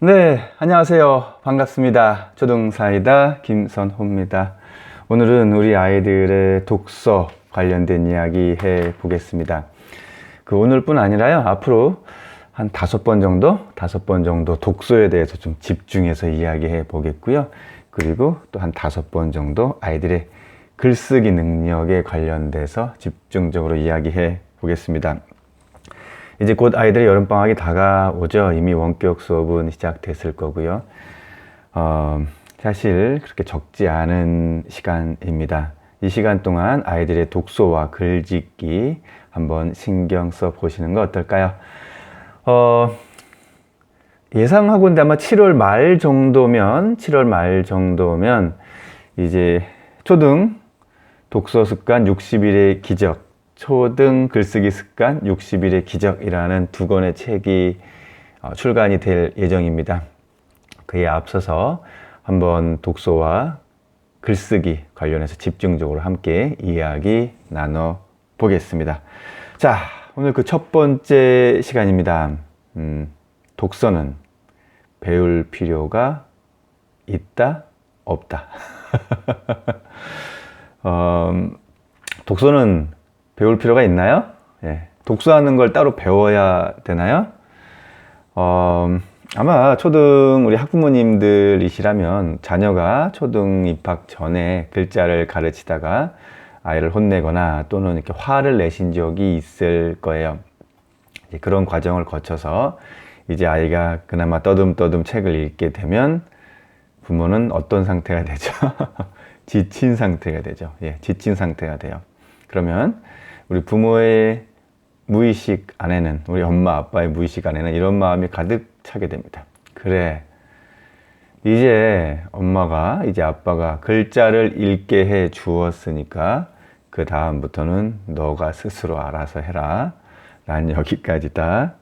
네, 안녕하세요. 반갑습니다. 초등사이다 김선호입니다. 오늘은 우리 아이들의 독서 관련된 이야기 해 보겠습니다. 오늘뿐 아니라요, 앞으로 한 5번 정도 독서에 대해서 좀 집중해서 이야기해 보겠고요. 그리고 또 한 5번 정도 아이들의 글쓰기 능력에 관련돼서 집중적으로 이야기해 보겠습니다. 이제 곧 아이들의 여름방학이 다가오죠. 이미 원격 수업은 시작됐을 거고요. 사실 그렇게 적지 않은 시간입니다. 이 시간 동안 아이들의 독서와 글짓기 한번 신경 써 보시는 거 어떨까요? 예상하건대 아마 7월 말 정도면 이제 초등 독서 습관 60일의 기적, 초등 글쓰기 습관 60일의 기적이라는 2권의 책이 출간이 될 예정입니다. 그에 앞서서 한번 독서와 글쓰기 관련해서 집중적으로 함께 이야기 나눠 보겠습니다. 자, 오늘 그 첫 번째 시간입니다. 독서는 배울 필요가 있다, 없다. 독서는 배울 필요가 있나요? 예. 독서하는 걸 따로 배워야 되나요? 아마 초등 우리 학부모님들이시라면 자녀가 초등 입학 전에 글자를 가르치다가 아이를 혼내거나 또는 이렇게 화를 내신 적이 있을 거예요. 그런 과정을 거쳐서 이제 아이가 그나마 떠듬떠듬 책을 읽게 되면 부모는 어떤 상태가 되죠? 지친 상태가 되죠. 예, 지친 상태가 돼요. 그러면 우리 부모의 무의식 안에는, 우리 엄마 아빠의 무의식 안에는 이런 마음이 가득 차게 됩니다. 그래, 이제 엄마가, 이제 아빠가 글자를 읽게 해 주었으니까 그 다음부터는 너가 스스로 알아서 해라. 난 여기까지다.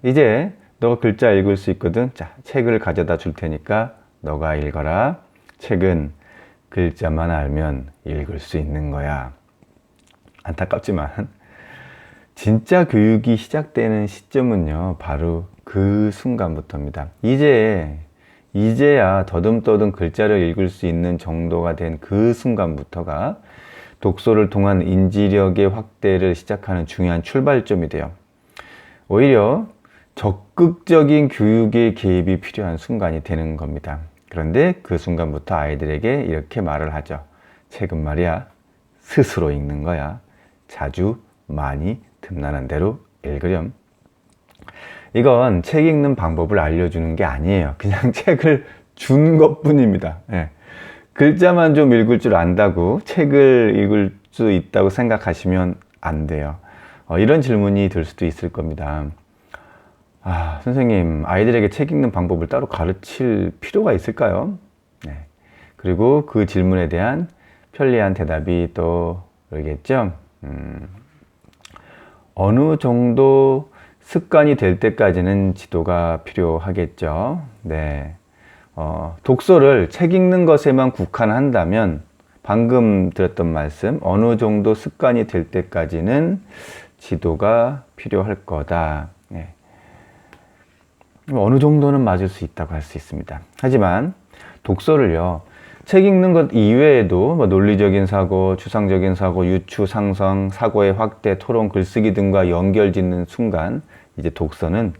이제 너가 글자 읽을 수 있거든. 자, 책을 가져다 줄 테니까 너가 읽어라. 책은 글자만 알면 읽을 수 있는 거야. 안타깝지만 진짜 교육이 시작되는 시점은요, 바로 그 순간부터입니다. 이제야 더듬더듬 글자를 읽을 수 있는 정도가 된 그 순간부터가 독서를 통한 인지력의 확대를 시작하는 중요한 출발점이 돼요. 오히려 적극적인 교육의 개입이 필요한 순간이 되는 겁니다. 그런데 그 순간부터 아이들에게 이렇게 말을 하죠. 책은 말이야, 스스로 읽는 거야. 자주, 많이, 틈나는 대로 읽으렴. 이건 책 읽는 방법을 알려주는 게 아니에요. 그냥 책을 준 것 뿐입니다. 예. 글자만 좀 읽을 줄 안다고 책을 읽을 수 있다고 생각하시면 안 돼요. 이런 질문이 들 수도 있을 겁니다. 선생님, 아이들에게 책 읽는 방법을 따로 가르칠 필요가 있을까요? 네. 그리고 그 질문에 대한 편리한 대답이 떠오르겠죠? 어느 정도 습관이 될 때까지는 지도가 필요하겠죠. 네. 독서를 책 읽는 것에만 국한한다면 방금 드렸던 말씀, 어느 정도 습관이 될 때까지는 지도가 필요할 거다. 네. 어느 정도는 맞을 수 있다고 할 수 있습니다. 하지만 독서를요, 책 읽는 것 이외에도 논리적인 사고, 추상적인 사고, 유추, 상상, 사고의 확대, 토론, 글쓰기 등과 연결 짓는 순간 이제 독서는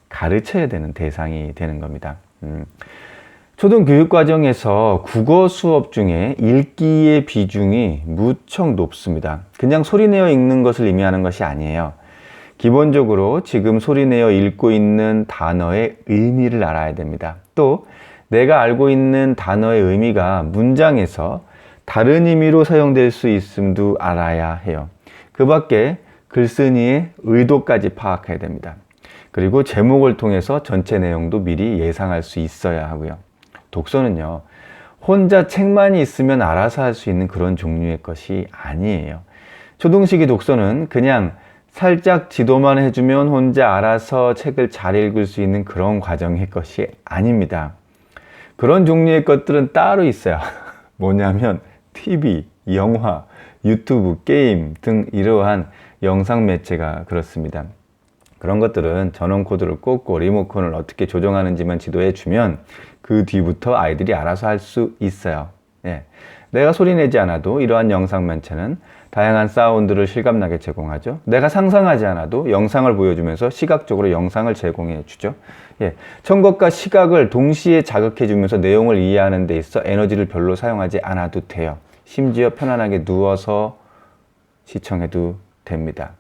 가르쳐야 되는 대상이 되는 겁니다. 초등교육과정에서 국어 수업 중에 읽기의 비중이 무척 높습니다. 그냥 소리내어 읽는 것을 의미하는 것이 아니에요. 기본적으로 지금 소리내어 읽고 있는 단어의 의미를 알아야 됩니다. 또 내가 알고 있는 단어의 의미가 문장에서 다른 의미로 사용될 수 있음도 알아야 해요. 그 밖에 글쓴이의 의도까지 파악해야 됩니다. 그리고 제목을 통해서 전체 내용도 미리 예상할 수 있어야 하고요. 독서는요, 혼자 책만이 있으면 알아서 할 수 있는 그런 종류의 것이 아니에요. 초등시기 독서는 그냥 살짝 지도만 해주면 혼자 알아서 책을 잘 읽을 수 있는 그런 과정의 것이 아닙니다. 그런 종류의 것들은 따로 있어요. 뭐냐면 TV, 영화, 유튜브, 게임 등 이러한 영상 매체가 그렇습니다. 그런 것들은 전원 코드를 꽂고 리모컨을 어떻게 조정하는지만 지도해 주면 그 뒤부터 아이들이 알아서 할 수 있어요. 예. 내가 소리내지 않아도 이러한 영상 면체는 다양한 사운드를 실감나게 제공하죠. 내가 상상하지 않아도 영상을 보여주면서 시각적으로 영상을 제공해 주죠. 예. 청각과 시각을 동시에 자극해 주면서 내용을 이해하는 데 있어 에너지를 별로 사용하지 않아도 돼요. 심지어 편안하게 누워서 시청해도 됩니다.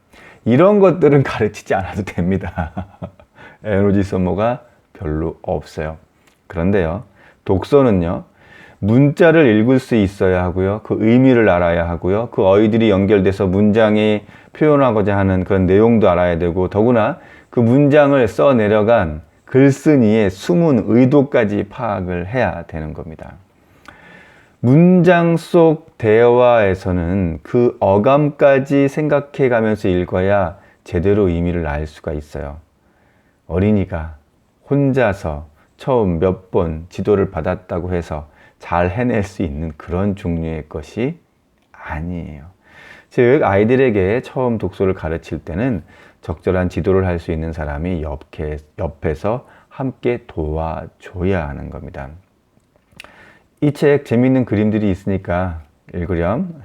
이런 것들은 가르치지 않아도 됩니다. 에너지 소모가 별로 없어요. 그런데요, 독서는요, 문자를 읽을 수 있어야 하고요, 그 의미를 알아야 하고요, 그 어휘들이 연결돼서 문장이 표현하고자 하는 그런 내용도 알아야 되고, 더구나 그 문장을 써 내려간 글쓴이의 숨은 의도까지 파악을 해야 되는 겁니다. 문장 속 대화에서는 그 어감까지 생각해 가면서 읽어야 제대로 의미를 알 수가 있어요. 어린이가 혼자서 처음 몇 번 지도를 받았다고 해서 잘 해낼 수 있는 그런 종류의 것이 아니에요. 즉, 아이들에게 처음 독서를 가르칠 때는 적절한 지도를 할 수 있는 사람이 옆에서 함께 도와줘야 하는 겁니다. 이 책 재미있는 그림들이 있으니까 읽으렴.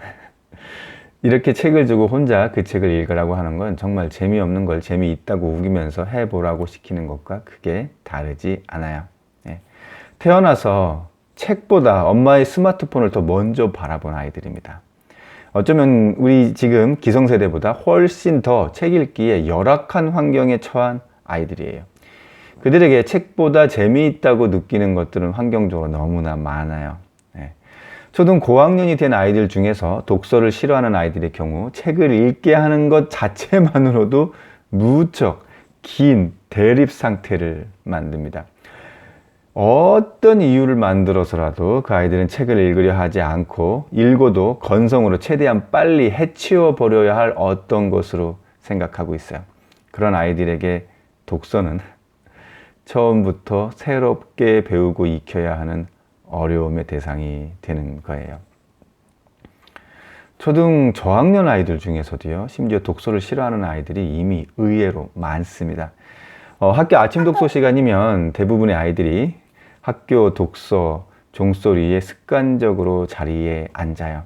이렇게 책을 주고 혼자 그 책을 읽으라고 하는 건 정말 재미없는 걸 재미있다고 우기면서 해보라고 시키는 것과 크게 다르지 않아요. 예. 태어나서 책보다 엄마의 스마트폰을 더 먼저 바라본 아이들입니다. 어쩌면 우리 지금 기성세대보다 훨씬 더 책 읽기에 열악한 환경에 처한 아이들이에요. 그들에게 책보다 재미있다고 느끼는 것들은 환경적으로 너무나 많아요. 네. 초등 고학년이 된 아이들 중에서 독서를 싫어하는 아이들의 경우 책을 읽게 하는 것 자체만으로도 무척 긴 대립 상태를 만듭니다. 어떤 이유를 만들어서라도 그 아이들은 책을 읽으려 하지 않고 읽어도 건성으로 최대한 빨리 해치워 버려야 할 어떤 것으로 생각하고 있어요. 그런 아이들에게 독서는 처음부터 새롭게 배우고 익혀야 하는 어려움의 대상이 되는 거예요. 초등 저학년 아이들 중에서도요, 심지어 독서를 싫어하는 아이들이 이미 의외로 많습니다. 학교 아침 독서 시간이면 대부분의 아이들이 학교 독서 종소리에 습관적으로 자리에 앉아요.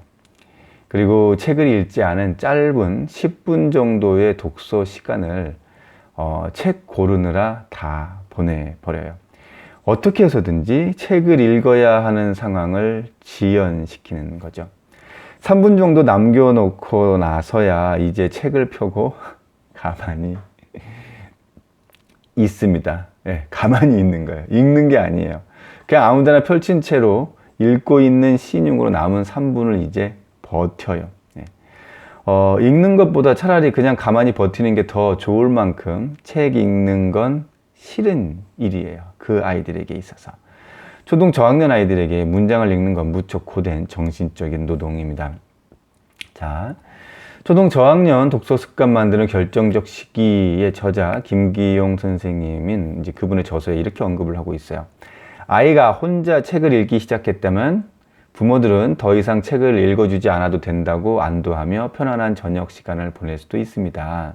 그리고 책을 읽지 않은 짧은 10분 정도의 독서 시간을 책 고르느라 다 보내버려요. 어떻게 해서든지 책을 읽어야 하는 상황을 지연시키는 거죠. 3분 정도 남겨놓고 나서야 이제 책을 펴고 가만히 있습니다. 네, 가만히 있는 거예요. 읽는 게 아니에요. 그냥 아무데나 펼친 채로 읽고 있는 신용으로 남은 3분을 이제 버텨요. 네. 읽는 것보다 차라리 그냥 가만히 버티는 게 더 좋을 만큼 책 읽는 건 싫은 일이에요. 그 아이들에게 있어서. 초등 저학년 아이들에게 문장을 읽는 건 무척 고된 정신적인 노동입니다. 자, 초등 저학년 독서 습관 만드는 결정적 시기의 저자 김기용 선생님인 이제 그분의 저서에 이렇게 언급을 하고 있어요. 아이가 혼자 책을 읽기 시작했다면 부모들은 더 이상 책을 읽어주지 않아도 된다고 안도하며 편안한 저녁 시간을 보낼 수도 있습니다.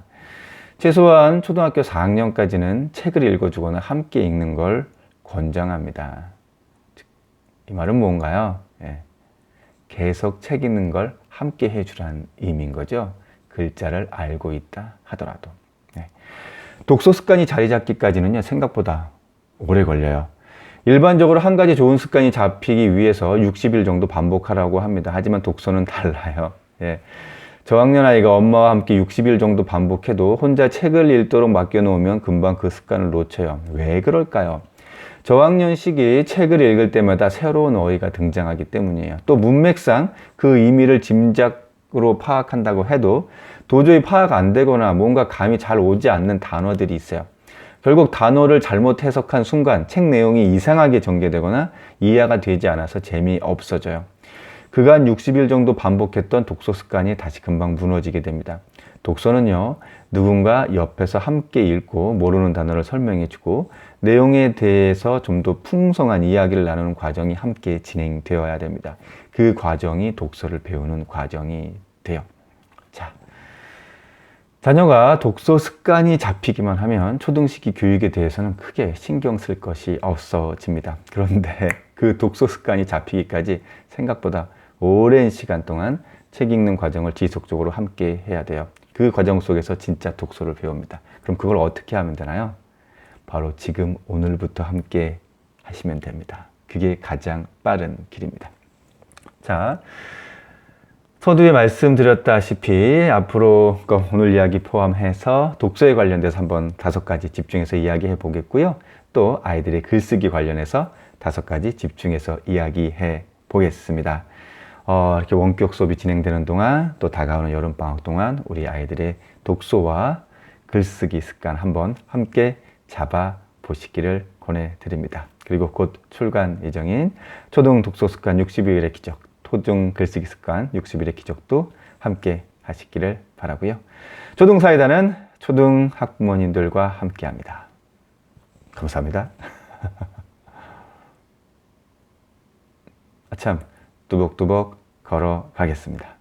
최소한 초등학교 4학년까지는 책을 읽어주거나 함께 읽는 걸 권장합니다. 이 말은 뭔가요? 예. 계속 책 읽는 걸 함께 해주라는 의미인 거죠. 글자를 알고 있다 하더라도. 예. 독서 습관이 자리 잡기까지는요, 생각보다 오래 걸려요. 일반적으로 한 가지 좋은 습관이 잡히기 위해서 60일 정도 반복하라고 합니다. 하지만 독서는 달라요. 예. 저학년 아이가 엄마와 함께 60일 정도 반복해도 혼자 책을 읽도록 맡겨놓으면 금방 그 습관을 놓쳐요. 왜 그럴까요? 저학년 시기 책을 읽을 때마다 새로운 어휘가 등장하기 때문이에요. 또 문맥상 그 의미를 짐작으로 파악한다고 해도 도저히 파악 안 되거나 뭔가 감이 잘 오지 않는 단어들이 있어요. 결국 단어를 잘못 해석한 순간 책 내용이 이상하게 전개되거나 이해가 되지 않아서 재미없어져요. 그간 60일 정도 반복했던 독서 습관이 다시 금방 무너지게 됩니다. 독서는요, 누군가 옆에서 함께 읽고 모르는 단어를 설명해주고 내용에 대해서 좀 더 풍성한 이야기를 나누는 과정이 함께 진행되어야 됩니다. 그 과정이 독서를 배우는 과정이 돼요. 자, 자녀가 독서 습관이 잡히기만 하면 초등시기 교육에 대해서는 크게 신경 쓸 것이 없어집니다. 그런데 그 독서 습관이 잡히기까지 생각보다 오랜 시간 동안 책 읽는 과정을 지속적으로 함께 해야 돼요. 그 과정 속에서 진짜 독서를 배웁니다. 그럼 그걸 어떻게 하면 되나요? 바로 지금 오늘부터 함께 하시면 됩니다. 그게 가장 빠른 길입니다. 자, 서두에 말씀드렸다시피 앞으로 오늘 이야기 포함해서 독서에 관련돼서 한번 5가지 집중해서 이야기해 보겠고요. 또 아이들의 글쓰기 관련해서 5가지 집중해서 이야기해 보겠습니다. 이렇게 원격 수업이 진행되는 동안 또 다가오는 여름방학 동안 우리 아이들의 독서와 글쓰기 습관 한번 함께 잡아 보시기를 권해드립니다. 그리고 곧 출간 예정인 초등 독서 습관 60일의 기적, 초등 글쓰기 습관 60일의 기적도 함께 하시기를 바라고요. 초등사이다는 초등 학부모님들과 함께 합니다. 감사합니다. 아참, 뚜벅뚜벅 걸어가겠습니다.